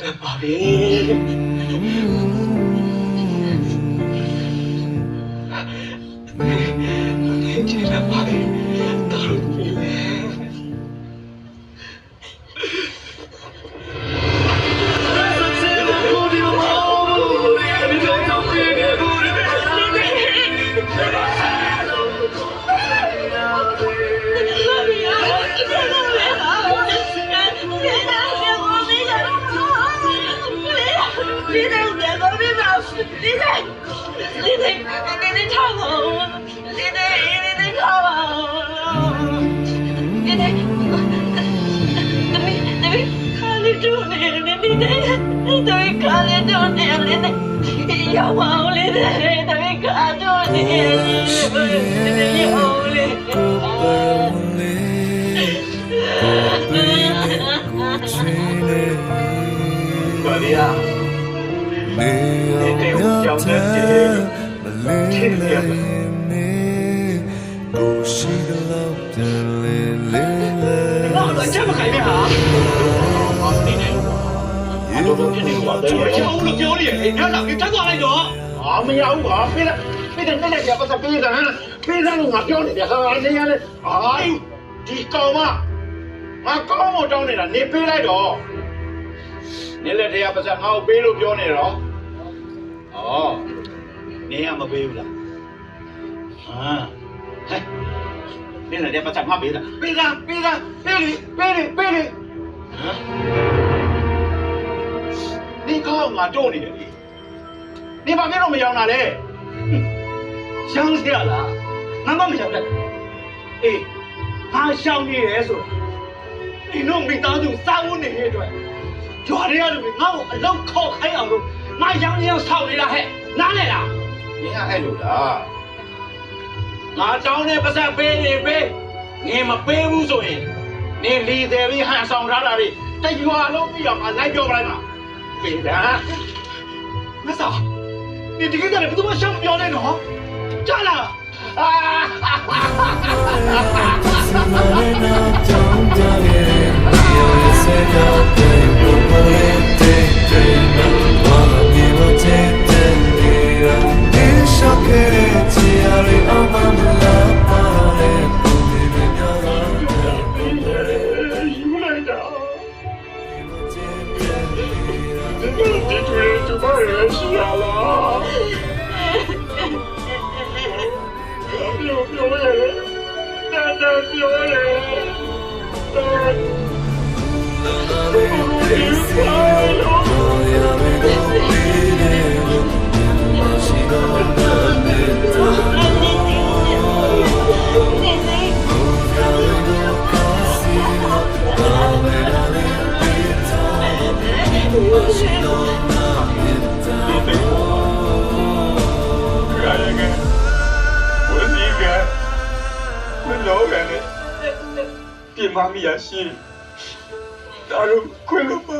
得把柄，你记得把柄打入你。要忘了的，他们看着你，要哥弟啊，你给我讲的听见没？哇，这么改变啊？都ဖြစ်နေလို့ပါတယ်။ကျွန်တော်တို့ပြောနေတယ်။နောက်တော့တက်သွားလိုက်တော့။အာမရဘူးကွာ။ပေးတယ်နဲ့ကြပါစပေးတယ်။ပေးတယ်လို့ငါပြောနေတယ်ဟာနေရလေ။အာဒီကောင်မငါကောင်းမတောင်းနေတာနေပေးလိုက်တော့။နေလက်တရားပါစငါ့ကိုပေးလို့ပြောနေတော့။အော်နေရမပေးဘူးလား။ဟာဟဲ့နေလက်တရားပါစငါပေးတာ။ပေးလေ။ဟမ်你靠我做你的，你把别人没要拿来，想起来了，俺们没想来，哎，俺想你来说，你弄没当中3、5年一段，就这样的，俺老靠海洋路，俺想你要少你了还哪来了？你看还有的，俺找你不是背的背，你们背无所谓，你离在为还上啥了的，这一话老不要俺来表不来嘛。别的，那啥，你这个人不怎么想不了那种，咋了？啊！妈咪也是，大家快乐吧。